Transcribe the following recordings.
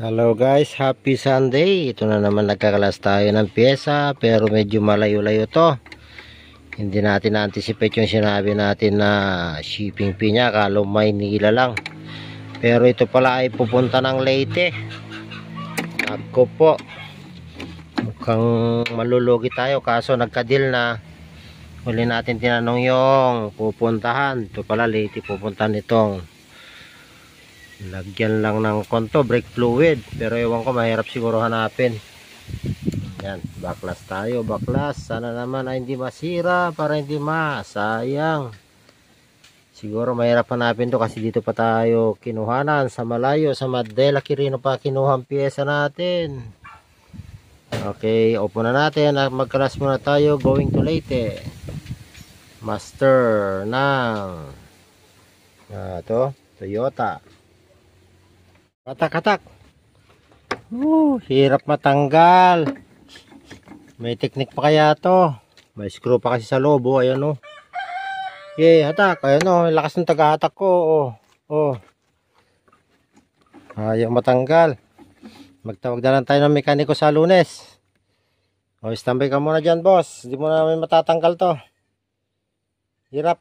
Hello guys, happy Sunday. Ito na naman, nagkakalas tayo ng pyesa, pero medyo malayo-layo to. Hindi natin na-anticipate yung sinabi natin na shipping fee niya, kalo Maynila lang. Pero ito pala ay pupunta ng Leyte. Ako po, mukhang malulugi tayo kaso nagka-deal na. Huli natin tinanong yung pupuntahan. Ito pala Leyte pupuntahan itong. Lagyan lang ng konto, brake fluid, pero ewan ko, mahirap siguro hanapin. Yan, baklas tayo, baklas. Sana naman ay hindi masira para hindi masayang. Siguro mahirap hanapin to kasi dito pa tayo kinuhanan sa malayo, sa Madela Quirino pa kinuhang pyesa natin. Okay, open na natin. Magkalas muna tayo, going to Leyte. Master ng to Toyota. Katak-katak. Hirap matanggal. May teknik pa kaya to. May screw pa kasi sa loob. Ayan o. Okay, hatak. Ayan o. Lakas ng tagahatak ko. Ayaw matanggal. Magtawag na lang tayo ng mekaniko sa Lunes. Standby ka muna dyan, boss. Hindi mo namin matatanggal to. Hirap.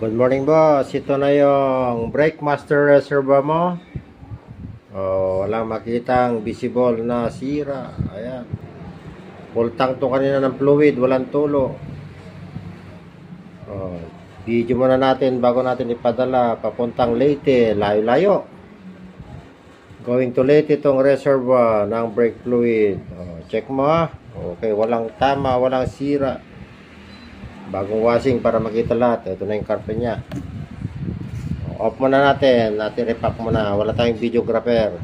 Good morning, boss. Ito na yung brake master reservoir mo. Walang makitang visible na sira. Ayan. Full tank to kanina ng fluid, walang tulo. Video muna natin bago natin ipadala papuntang Leyte, layo-layo. Going to Leyte itong reservoir ng brake fluid. Check mo ha. Okay, walang tama, walang sira. Bagong washing para makita lahat. Ito na yung carpet niya. Off muna natin repack muna, wala tayong videographer.